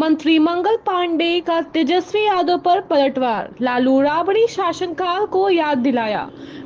मंत्री मंगल पांडे का तेजस्वी यादव पर पलटवार, लालू राबड़ी शासनकाल को याद दिलाया।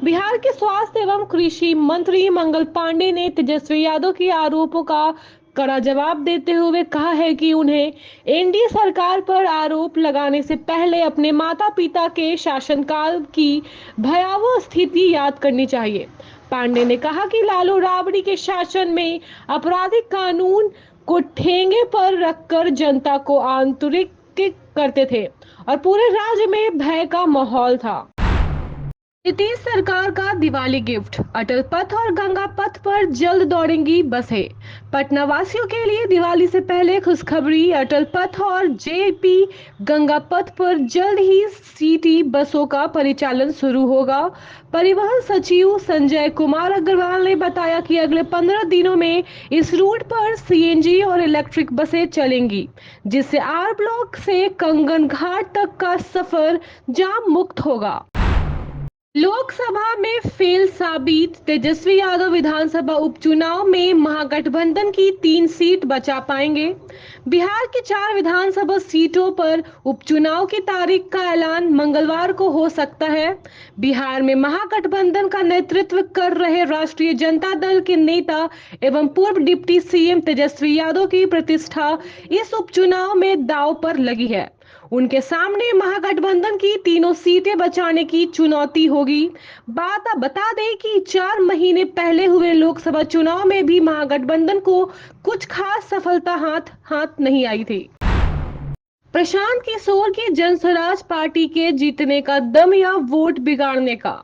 बिहार के स्वास्थ्य एवं कृषि मंत्री मंगल पांडे ने तेजस्वी यादव के आरोपों का कड़ा जवाब देते हुए कहा है कि उन्हें एनडीए सरकार पर आरोप लगाने से पहले अपने माता पिता के शासनकाल की भयावह स्थिति याद करनी चाहिए। पांडे ने कहा कि लालू राबड़ी के शासन में आपराधिक कानून को ठेंगे पर रखकर जनता को आंतरिक करते थे और पूरे राज्य में भय का माहौल था। नीतीश सरकार का दिवाली गिफ्ट, अटल पथ और गंगा पथ पर जल्द दौड़ेंगी बसें। पटना वासियों के लिए दिवाली से पहले खुशखबरी, अटल पथ और जेपी गंगा पथ पर जल्द ही सिटी बसों का परिचालन शुरू होगा। परिवहन सचिव संजय कुमार अग्रवाल ने बताया कि अगले 15 दिनों में इस रूट पर सीएनजी और इलेक्ट्रिक बसें चलेंगी, जिससे आर ब्लॉक से कंगन घाट तक का सफर जाम मुक्त होगा। लोकसभा में फेल साबित, तेजस्वी यादव विधानसभा उपचुनाव में महागठबंधन की 3 सीट बचा पाएंगे। बिहार की 4 विधानसभा सीटों पर उपचुनाव की तारीख का ऐलान मंगलवार को हो सकता है। बिहार में महागठबंधन का नेतृत्व कर रहे राष्ट्रीय जनता दल के नेता एवं पूर्व डिप्टी सीएम तेजस्वी यादव की प्रतिष्ठा इस उपचुनाव में दांव पर लगी है। उनके सामने महागठबंधन की तीनों सीटें बचाने की चुनौती होगी। बता दें कि 4 महीने पहले हुए लोकसभा चुनाव में भी महागठबंधन को कुछ खास सफलता हाथ नहीं आई थी। प्रशांत किशोर की जनस्वराज पार्टी के जीतने का दम या वोट बिगाड़ने का।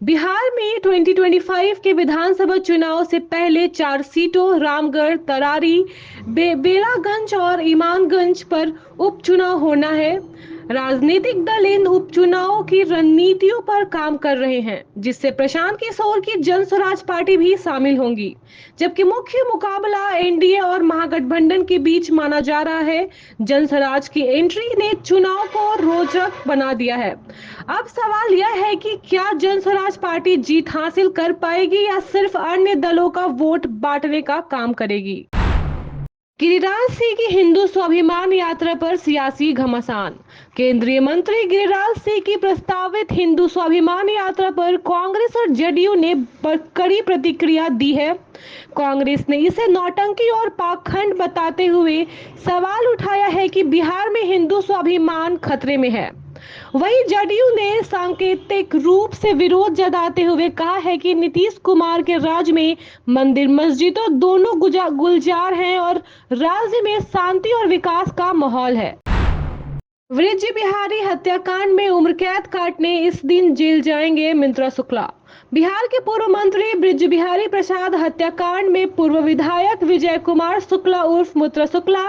बिहार में 2025 के विधानसभा चुनाव से पहले 4 सीटों रामगढ़, तरारी, बेलागंज और इमामगंज पर उपचुनाव होना है। राजनीतिक दल इन उपचुनावों की रणनीतियों पर काम कर रहे हैं, जिससे प्रशांत किशोर की जनस्वराज पार्टी भी शामिल होंगी, जबकि मुख्य मुकाबला एनडीए और महागठबंधन के बीच माना जा रहा है। जनस्वराज की एंट्री ने चुनाव को रोचक बना दिया है। अब सवाल यह है कि क्या जनस्वराज पार्टी जीत हासिल कर पाएगी या सिर्फ अन्य दलों का वोट बांटने का काम करेगी। गिरिराज सिंह की हिंदू स्वाभिमान यात्रा पर सियासी घमासान। केंद्रीय मंत्री गिरिराज सिंह की प्रस्तावित हिंदू स्वाभिमान यात्रा पर कांग्रेस और जेडीयू ने कड़ी प्रतिक्रिया दी है। कांग्रेस ने इसे नौटंकी और पाखंड बताते हुए सवाल उठाया है कि बिहार में हिंदू स्वाभिमान खतरे में है। वहीं जेडीयू ने सांकेतिक रूप से विरोध जताते हुए कहा है कि नीतीश कुमार के राज में मंदिर मस्जिदों दोनों गुलजार हैं और राज्य में शांति और विकास का माहौल है। वृज बिहारी हत्याकांड में उम्र कैद काटने इस दिन जेल जाएंगे मिंत्रा शुक्ला। बिहार के पूर्व मंत्री बृज बिहारी प्रसाद हत्याकांड में पूर्व विधायक विजय कुमार शुक्ला उर्फ मिंत्रा शुक्ला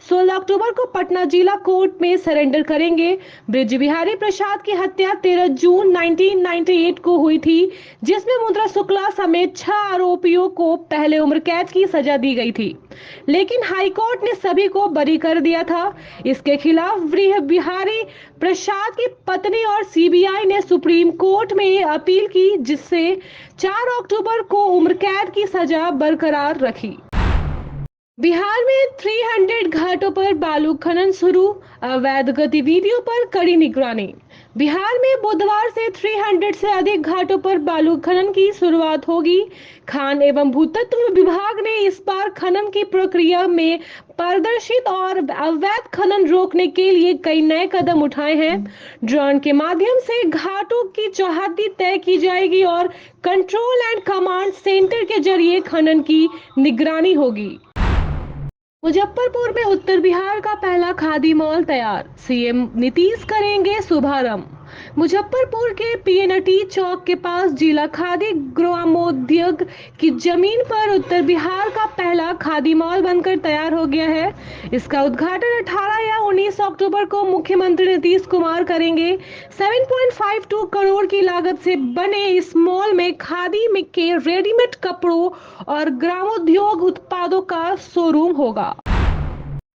16 अक्टूबर को पटना जिला कोर्ट में सरेंडर करेंगे। बृज बिहारी प्रसाद की हत्या 13 जून 1998 को हुई थी, जिसमें मिंत्रा शुक्ला समेत 6 आरोपियों को पहले उम्र कैद की सजा दी गई थी, लेकिन हाईकोर्ट ने सभी को बरी कर दिया था। इसके खिलाफ बृज बिहारी प्रसाद की पत्नी और सीबीआई ने सुप्रीम कोर्ट में अपील की, जिससे 4 अक्टूबर को उम्र कैद की सजा बरकरार रखी। बिहार में 300 घाटों पर बालू खनन शुरू, अवैध गतिविधियों पर कड़ी निगरानी। बिहार में बुधवार से 300 से अधिक घाटों पर बालू खनन की शुरुआत होगी। खान एवं भूतत्व विभाग ने इस बार खनन की प्रक्रिया में पारदर्शिता और अवैध खनन रोकने के लिए कई नए कदम उठाए हैं। ड्रोन के माध्यम से घाटों की चौहद्दी तय की जाएगी और कंट्रोल एंड कमांड सेंटर के जरिए खनन की निगरानी होगी। मुजफ्फरपुर में उत्तर बिहार का पहला खादी मॉल तैयार, सीएम नीतीश करेंगे शुभारंभ। मुजफ्फरपुर के पीएनटी चौक के पास जिला खादी ग्रामोद्योग की जमीन पर उत्तर बिहार का पहला खादी मॉल बनकर तैयार हो गया है। इसका उद्घाटन 18 या 19 अक्टूबर को मुख्यमंत्री नीतीश कुमार करेंगे। 7.52 करोड़ की लागत से बने इस मॉल में खादी में के रेडीमेड कपड़ों और ग्रामोद्योग उत्पादों का शोरूम होगा।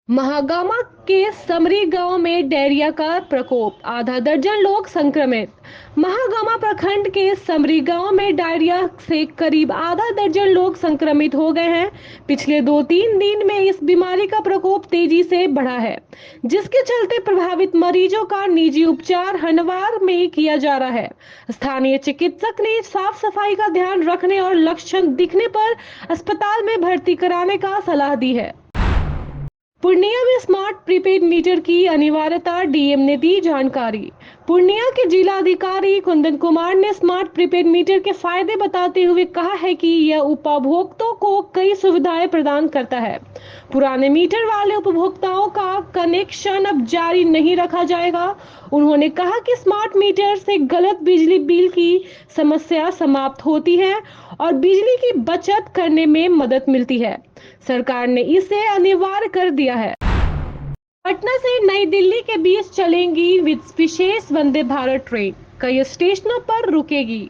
महागामा के समरी गांव में डायरिया का प्रकोप, आधा दर्जन लोग संक्रमित। महागामा प्रखंड के समरी गांव में डायरिया से करीब आधा दर्जन लोग संक्रमित हो गए हैं। पिछले 2-3 दिन में इस बीमारी का प्रकोप तेजी से बढ़ा है, जिसके चलते प्रभावित मरीजों का निजी उपचार हनवार में किया जा रहा है। स्थानीय चिकित्सक ने साफ सफाई का ध्यान रखने और लक्षण दिखने पर अस्पताल में भर्ती कराने का सलाह दी है। पूर्णिया में स्मार्ट प्रीपेड मीटर की अनिवार्यता, डीएम ने दी जानकारी। पूर्णिया के जिलाधिकारी कुंदन कुमार ने स्मार्ट प्रीपेड मीटर के फायदे बताते हुए कहा है कि यह उपभोक्ताओं को कई सुविधाएं प्रदान करता है। पुराने मीटर वाले उपभोक्ताओं का कनेक्शन अब जारी नहीं रखा जाएगा। उन्होंने कहा कि स्मार्ट मीटर से गलत बिजली बिल की समस्या समाप्त होती है और बिजली की बचत करने में मदद मिलती है। सरकार ने इसे अनिवार्य कर दिया है। पटना से नई दिल्ली के बीच चलेंगी विशेष वंदे भारत ट्रेन, कई स्टेशनों पर रुकेगी।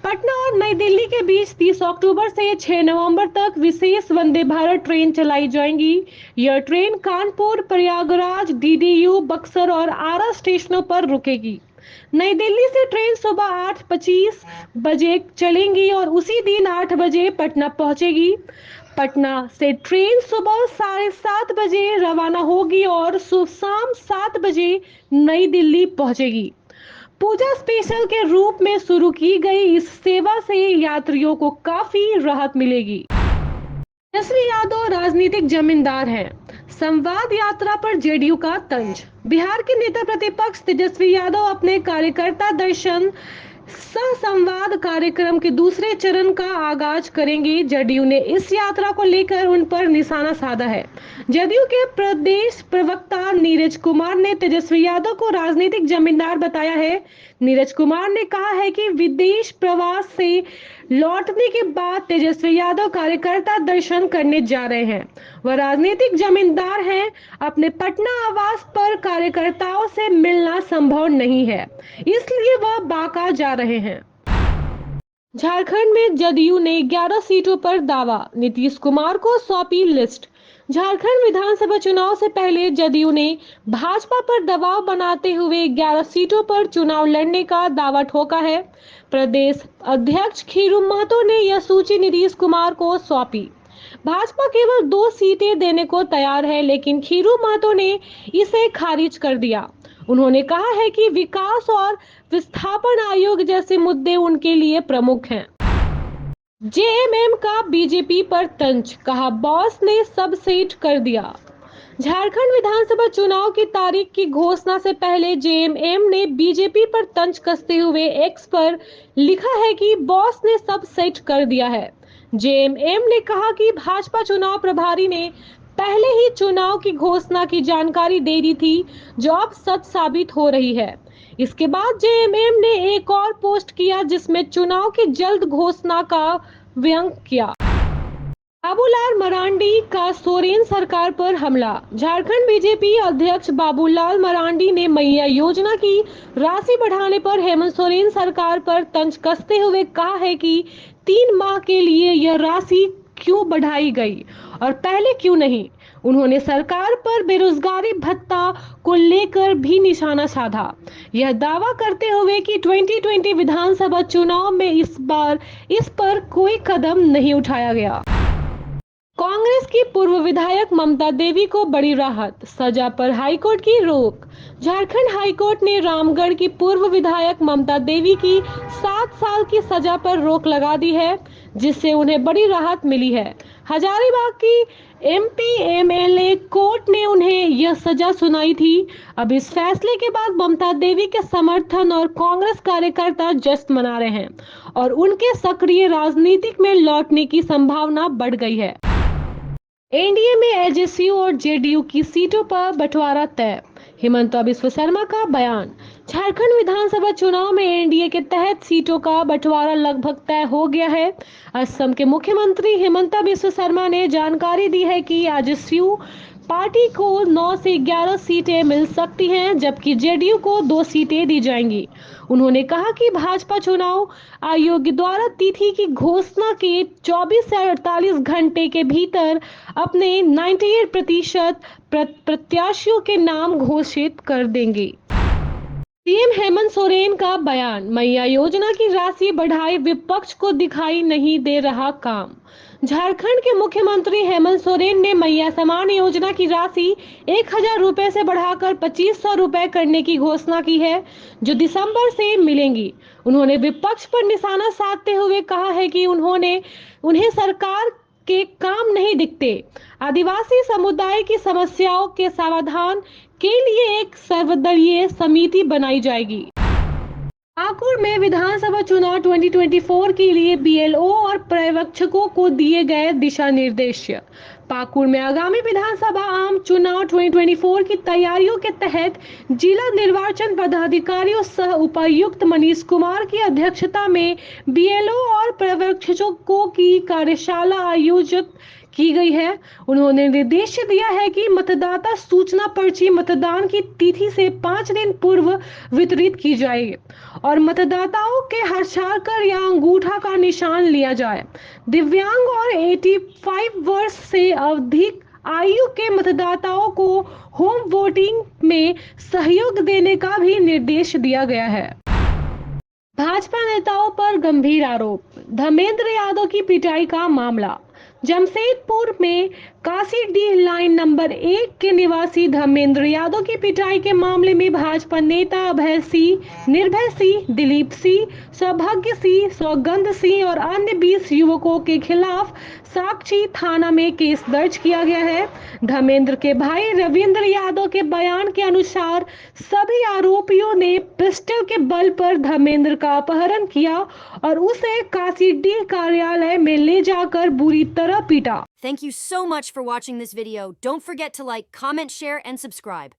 पटना और नई दिल्ली के बीच 30 अक्टूबर से 6 नवंबर तक विशेष वंदे भारत ट्रेन चलाई जाएंगी। यह ट्रेन कानपुर, प्रयागराज, डीडीयू, बक्सर और आरा स्टेशनों पर रुकेगी। नई दिल्ली से ट्रेन सुबह 8:25 बजे चलेंगी और उसी दिन 8 बजे पटना पहुंचेगी। पटना से ट्रेन सुबह 7:30 बजे रवाना होगी और शाम 7 बजे नई दिल्ली पहुंचेगी। पूजा स्पेशल के रूप में शुरू की गई इस सेवा से यात्रियों को काफी राहत मिलेगी। तेजस्वी यादव राजनीतिक जमींदार हैं, संवाद यात्रा पर जेडीयू का तंज। बिहार के नेता प्रतिपक्ष तेजस्वी यादव अपने कार्यकर्ता दर्शन सह संवाद कार्यक्रम के दूसरे चरण का आगाज करेंगे। जदयू ने इस यात्रा को लेकर उन पर निशाना साधा है। जदयू के प्रदेश प्रवक्ता नीरज कुमार ने तेजस्वी यादव को राजनीतिक जमींदार बताया है। नीरज कुमार ने कहा है कि विदेश प्रवास से लौटने के बाद तेजस्वी यादव कार्यकर्ता दर्शन करने जा रहे हैं। वह राजनीतिक जमींदार हैं। अपने पटना आवास पर कार्यकर्ताओं से मिलना संभव नहीं है, इसलिए वह बांका जा रहे हैं। झारखंड में जदयू ने 11 सीटों पर दावा, नीतीश कुमार को सौंपी लिस्ट। झारखंड विधानसभा चुनाव से पहले जदयू ने भाजपा पर दबाव बनाते हुए 11 सीटों पर चुनाव लड़ने का दावा ठोका है। प्रदेश अध्यक्ष खीरू महतो ने यह सूची नीतीश कुमार को सौंपी। भाजपा केवल 2 सीटें देने को तैयार है, लेकिन खीरू महतो ने इसे खारिज कर दिया। उन्होंने कहा है कि विकास और विस्थापन आयोग जैसे मुद्दे उनके लिए प्रमुख हैं। जेएमएम का बीजेपी पर तंज, कहा बॉस ने सब सेट कर दिया। झारखंड विधानसभा चुनाव की तारीख की घोषणा से पहले जेएमएम ने बीजेपी पर तंज कसते हुए एक्स पर लिखा है कि बॉस ने सब सेट कर दिया है। जेएमएम ने कहा कि भाजपा चुनाव प्रभारी ने पहले ही चुनाव की घोषणा की जानकारी दे दी थी, जो अब सच साबित हो रही है। इसके बाद जेएमएम ने एक और पोस्ट किया जिसमें चुनाव की जल्द घोषणा का व्यंग किया। बाबूलाल मरांडी का सोरेन सरकार पर हमला। झारखंड बीजेपी अध्यक्ष बाबूलाल मरांडी ने मैया योजना की राशि बढ़ाने पर हेमंत सोरेन सरकार पर तंज कसते हुए कहा है कि 3 माह के लिए यह राशि क्यों बढ़ाई गई और पहले क्यों नहीं। उन्होंने सरकार पर बेरोजगारी भत्ता को लेकर भी निशाना साधा, यह दावा करते हुए कि 2020 विधानसभा चुनाव में इस बार इस पर कोई कदम नहीं उठाया गया। कांग्रेस की पूर्व विधायक ममता देवी को बड़ी राहत, सजा पर हाईकोर्ट की रोक। झारखंड हाईकोर्ट ने रामगढ़ की पूर्व विधायक ममता देवी की 7 साल की सजा पर रोक लगा दी है, जिससे उन्हें बड़ी राहत मिली है। हजारीबाग की एमपी एमएलए कोर्ट ने उन्हें यह सजा सुनाई थी। अब इस फैसले के बाद ममता देवी के समर्थन और कांग्रेस कार्यकर्ता जश्न मना रहे हैं और उनके सक्रिय राजनीतिक में लौटने की संभावना बढ़ गई है। एनडीए में एजेएसयू और जेडीयू की सीटों पर बंटवारा तय, हिमंत बिस्वा शर्मा का बयान। झारखंड विधानसभा चुनाव में एनडीए के तहत सीटों का बंटवारा लगभग तय हो गया है। असम के मुख्यमंत्री हिमंत बिस्वा शर्मा ने जानकारी दी है कि एजेएसयू पार्टी को 9 से 11 सीटें मिल सकती हैं, जबकि जेडीयू को 2 सीटें दी जाएंगी। उन्होंने कहा कि भाजपा चुनाव आयोग द्वारा तिथि की घोषणा के 24 से 48 घंटे के भीतर अपने 98% प्रत्याशियों के नाम घोषित कर देंगे। सीएम हेमंत सोरेन का बयान, मैया योजना की राशि बढ़ाई, विपक्ष को दिखाई नहीं दे रहा काम। झारखंड के मुख्यमंत्री हेमंत सोरेन ने मैया समान योजना की राशि 1000 रुपए से बढ़ाकर 2500 रुपए करने की घोषणा की है, जो दिसंबर से मिलेंगी। उन्होंने विपक्ष पर निशाना साधते हुए कहा है कि उन्हें सरकार के काम नहीं दिखते। आदिवासी समुदाय की समस्याओं के समाधान के लिए एक सर्वदलीय समिति बनाई जाएगी। पाकुड़ में विधानसभा चुनाव 2024 के लिए बीएलओ और पर्यवेक्षकों को दिए गए दिशा निर्देश। पाकुड़ में आगामी विधानसभा आम चुनाव 2024 की तैयारियों के तहत जिला निर्वाचन पदाधिकारियों सह उपायुक्त मनीष कुमार की अध्यक्षता में बीएलओ और पर्यवेक्षकों की कार्यशाला आयोजित की गई है। उन्होंने निर्देश दिया है कि मतदाता सूचना पर्ची मतदान की तिथि से 5 दिन पूर्व वितरित की जाए और मतदाताओं के हस्ताक्षर या अंगूठा का निशान लिया जाए। दिव्यांग और 85 वर्ष से अधिक आयु के मतदाताओं को होम वोटिंग में सहयोग देने का भी निर्देश दिया गया है। भाजपा नेताओं पर गंभीर आरोप, धर्मेंद्र यादव की पिटाई का मामला। जमशेदपुर में काशीडीह लाइन नंबर 1 के निवासी धर्मेंद्र यादव की पिटाई के मामले में भाजपा नेता अभय सिंह, निर्भय सिंह, दिलीप सिंह, सौभाग्य सिंह, सौगंध सिंह और अन्य 20 युवकों के खिलाफ साक्षी थाना में केस दर्ज किया गया है। धर्मेंद्र के भाई रविंद्र यादव के बयान के अनुसार सभी आरोपियों ने पिस्टल के बल पर धर्मेंद्र का अपहरण किया और उसे काशीडीह कार्यालय में ले जाकर बुरी तरह पीटा। Thank you so much for watching this video. Don't forget to like, comment, share, and subscribe.